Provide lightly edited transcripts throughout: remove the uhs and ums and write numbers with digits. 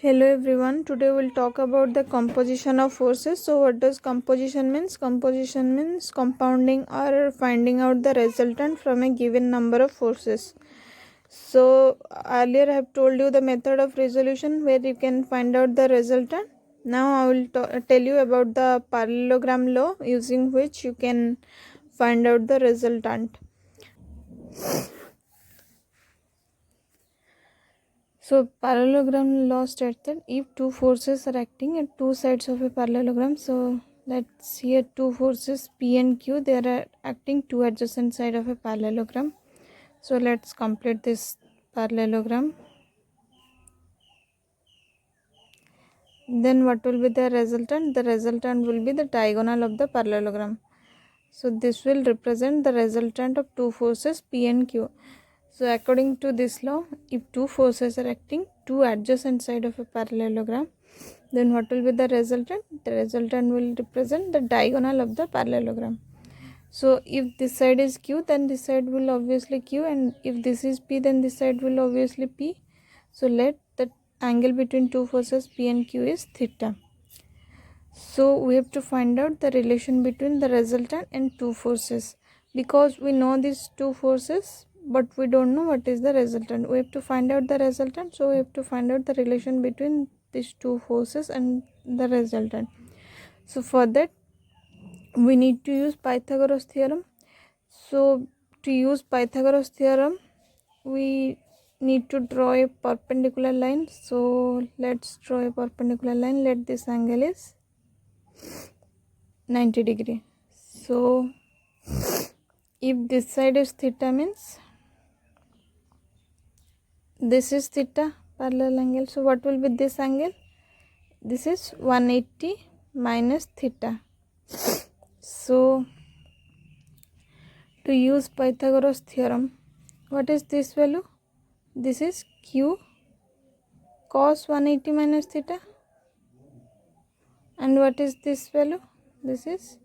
Hello everyone. Today we'll talk about the composition of forces. So what does composition means? Composition means compounding or finding out the resultant from a given number of forces. So earlier I have told you the method of resolution where you can find out the resultant. Now I will tell you about the parallelogram law using which you can find out the resultant. So parallelogram law states that if two forces are acting at two sides of a parallelogram, so let's here two forces P and Q, they are acting two adjacent side of a parallelogram. So let's complete this parallelogram. Then what will be the resultant? The resultant will be the diagonal of the parallelogram. So this will represent the resultant of two forces P and Q. So according to this law, if two forces are acting two adjacent side of a parallelogram, then what will be the resultant? The resultant will represent the diagonal of the parallelogram. So if this side is Q, then this side will obviously Q, and if this is P, then this side will obviously P. So let the angle between two forces P and Q is theta. So we have to find out the relation between the resultant and two forces, because we know these two forces but we don't know what is the resultant. We have to find out the resultant, so we have to find out the relation between these two forces and the resultant. So for that we need to use Pythagoras theorem. So to use Pythagoras theorem we need to draw a perpendicular line. So let's draw a perpendicular line. Let this angle is 90 degree. So if this side is theta, means this is theta, parallel angle. So what will be this angle? This is 180 minus theta. So to use Pythagoras theorem, what is this value? This is Q cos 180 minus theta. And what is this value? This is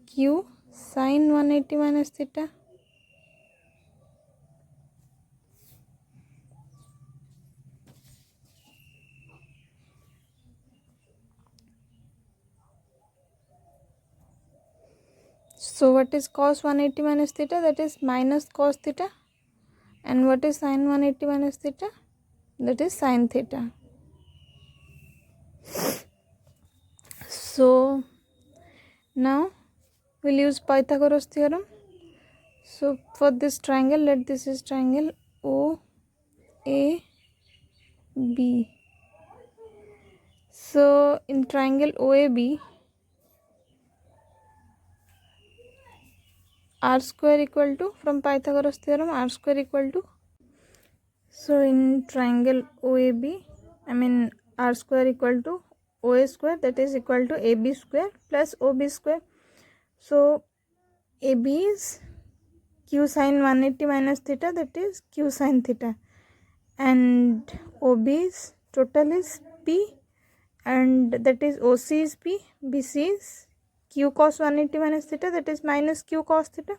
Q sin 180 minus theta. So what is cos 180 minus theta? That is minus cos theta. And what is sin 180 minus theta? That is sin theta. So now we'll use Pythagoras theorem. So for this triangle, let this is triangle OAB. So in triangle OAB, r square equal to, from Pythagoras theorem, r square equal to, so in triangle OAB, r square equal to OA square, that is equal to AB square plus OB square. So AB is Q sin 180 minus theta, that is Q sin theta, and OB is total is P, and that is OC is P, BC is Q cos 180 minus theta, that is minus Q cos theta.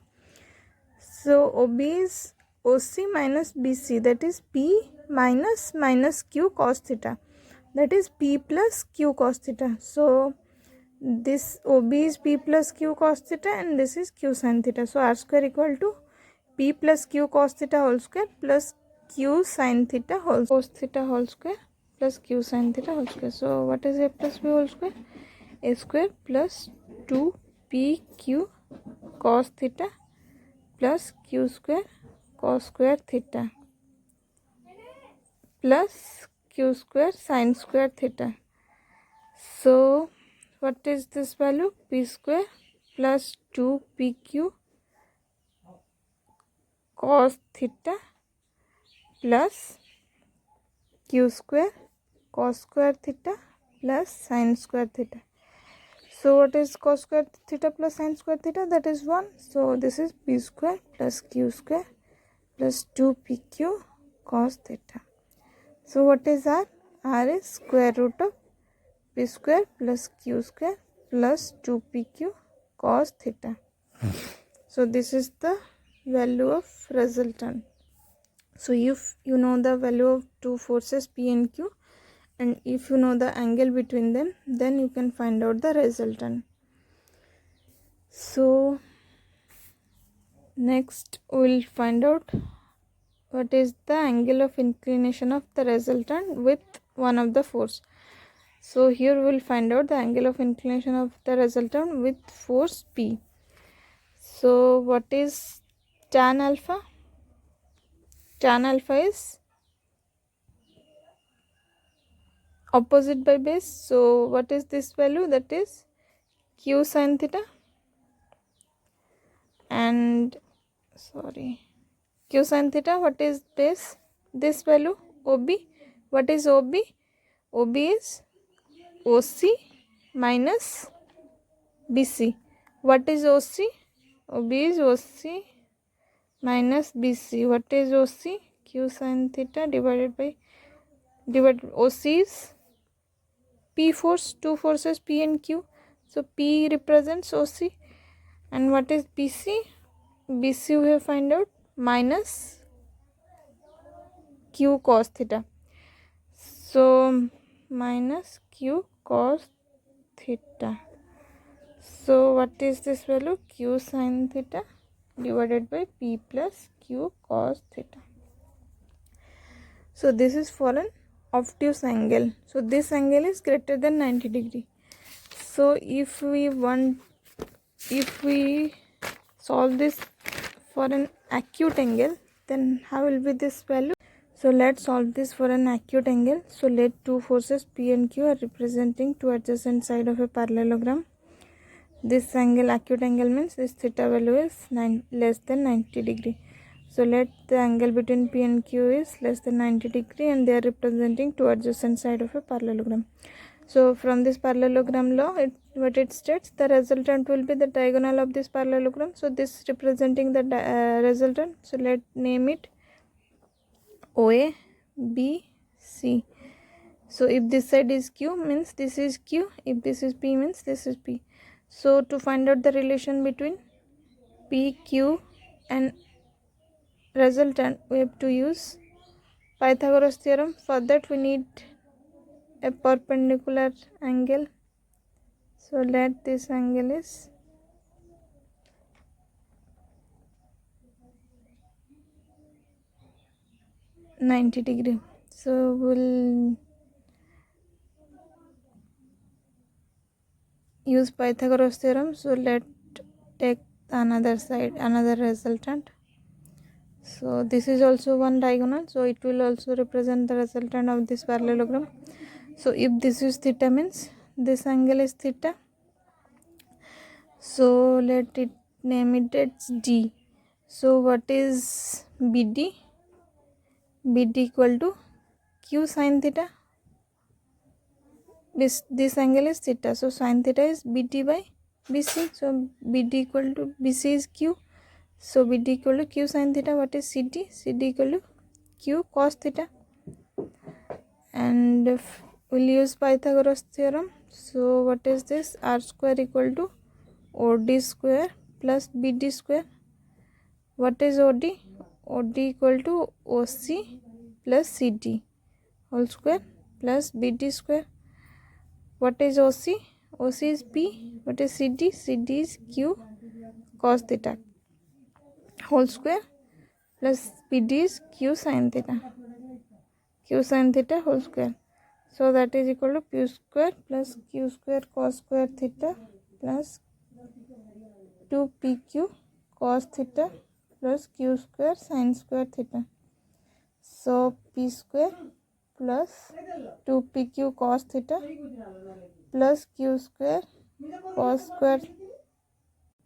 So OB is OC minus BC, that is P minus Q cos theta, that is P plus Q cos theta. So this OB is P plus Q cos theta and this is Q sin theta. So r square equal to P plus Q cos theta whole square plus Q sin theta whole square plus Q sin theta whole square. So what is A plus B whole square? A square plus 2PQ cos theta plus Q square cos square theta plus Q square sin square theta. So what is this value? P square plus 2PQ cos theta plus Q square cos square theta plus sin square theta. So what is cos square theta plus sin square theta? That is 1. So this is P square plus Q square plus 2PQ cos theta. So what is R? R is square root of P square plus Q square plus 2PQ cos theta. So this is the value of resultant. So if you know the value of two forces P and Q and if you know the angle between them, then you can find out the resultant. So next we'll find out what is the angle of inclination of the resultant with one of the force. So here we will find out the angle of inclination of the resultant with force P. So what is tan alpha? Tan alpha is opposite by base. So what is this value? That is q sin theta, and q sin theta, what is base? This value OB. What is OB? OB is OC minus BC. What is OC? OB is OC minus BC. What is OC? Q sin theta divided OC is P force, two forces P and Q. So P represents OC. And what is BC? BC we have find out minus Q cos theta. So minus Q cos theta. So what is this value? Q sin theta divided by P plus Q cos theta. So this is for an obtuse angle. So this angle is greater than 90 degree. So if we solve this for an acute angle, then how will be this value? So let's solve this for an acute angle. So let two forces P and Q are representing two adjacent sides of a parallelogram. This angle, acute angle, means this theta value is less than 90 degree. So let the angle between P and Q is less than 90 degree, and they are representing two adjacent sides of a parallelogram. So from this parallelogram law, what it states, the resultant will be the diagonal of this parallelogram. So this representing the resultant. So let name it OA, B, C. So if this side is Q, means this is Q. If this is P, means this is P. So to find out the relation between P, Q and resultant, we have to use Pythagoras theorem. For that we need a perpendicular angle. So let this angle is 90 degree. So we'll use Pythagoras theorem. So let take another side, another resultant. So this is also one diagonal, so it will also represent the resultant of this parallelogram. So if this is theta, means this angle is theta. So let it name it as D. So what is BD? BD equal to Q sin theta. This angle is theta, so sin theta is BT by BC. So BD equal to BC is Q. So BD equal to Q sin theta. What is CD? CD equal to Q cos theta. And if we'll use Pythagoras theorem. So what is this? R square equal to OD square plus BD square. What is OD? OD equal to OC plus CD whole square plus BD square. What is OC? OC is P. What is CD? CD is Q cos theta whole square plus BD is Q sin theta. Q sin theta whole square. So that is equal to P square plus Q square cos square theta plus 2PQ cos theta plus Q square sin square theta. So P square plus 2PQ cos theta plus Q square cos square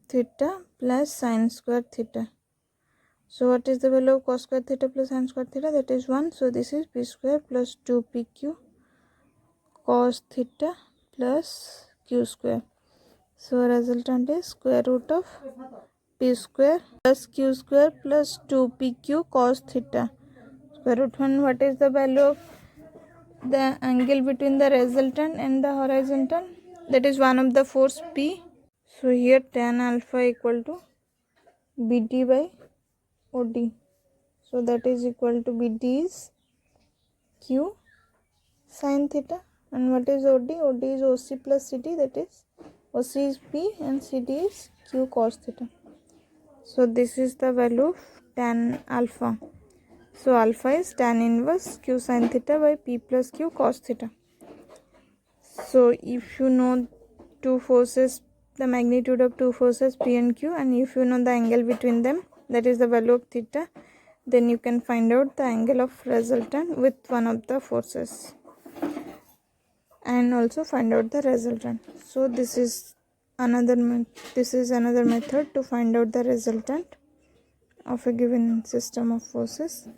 theta plus sin square theta. So what is the value of cos square theta plus sin square theta? That is 1. So this is P square plus 2PQ cos theta plus Q square. So resultant is square root of P square plus Q square plus 2PQ cos theta. Square root 1. What is the value of the angle between the resultant and the horizontal? That is one of the force P. So here tan alpha equal to BD by OD. So that is equal to BD is Q sine theta. And what is OD? OD is OC plus CD, that is OC is P and CD is Q cos theta. So this is the value of tan alpha. So alpha is tan inverse Q sin theta by P plus Q cos theta. So if you know two forces, the magnitude of two forces P and Q, and if you know the angle between them, that is the value of theta, then you can find out the angle of resultant with one of the forces and also find out the resultant. So this is another method to find out the resultant of a given system of forces.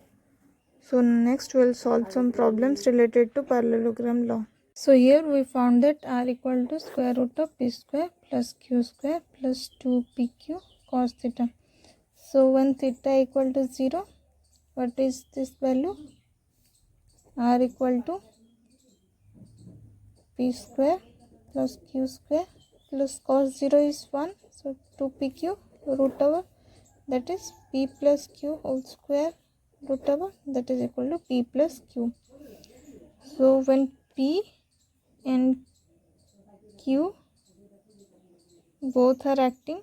So next we will solve some problems related to parallelogram law. So here we found that r equal to square root of p square plus q square plus 2pq cos theta. So when theta equal to 0, what is this value? R equal to p square plus q square plus cos 0 is 1. So 2pq root over, that is p plus q whole square root over, that is equal to p plus q. So when p and q both are acting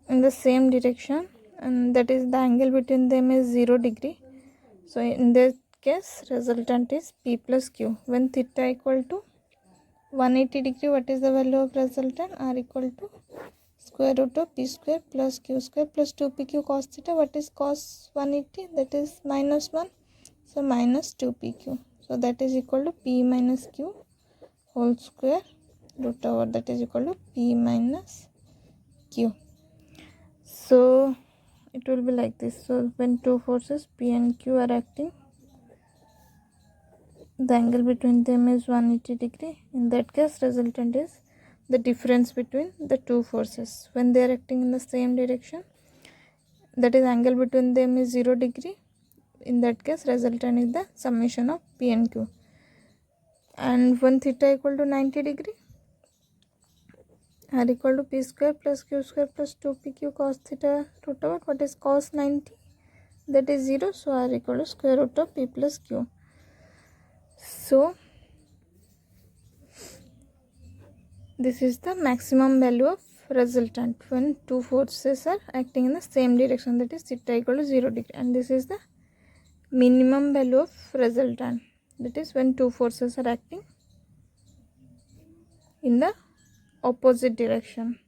in the same direction, and that is the angle between them is 0 degree. So in this case resultant is p plus q. When theta equal to 180 degree, what is the value of resultant? R equal to square root of p square plus q square plus 2pq cos theta. What is cos 180? That is minus 1. So minus 2pq. So that is equal to p minus q whole square root over, that is equal to p minus q. So it will be like this. So when two forces p and q are acting, the angle between them is 180 degree. In that case resultant is the difference between the two forces when they are acting in the same direction, that is angle between them is 0 degree. In that case resultant is the summation of p and q. And when theta equal to 90 degree, r equal to p square plus q square plus 2pq cos theta root over, what is cos 90? That is 0. So r equal to square root of p plus q. So this is the maximum value of resultant when two forces are acting in the same direction, that is theta equal to 0 degree. And this is the minimum value of resultant, that is when two forces are acting in the opposite direction.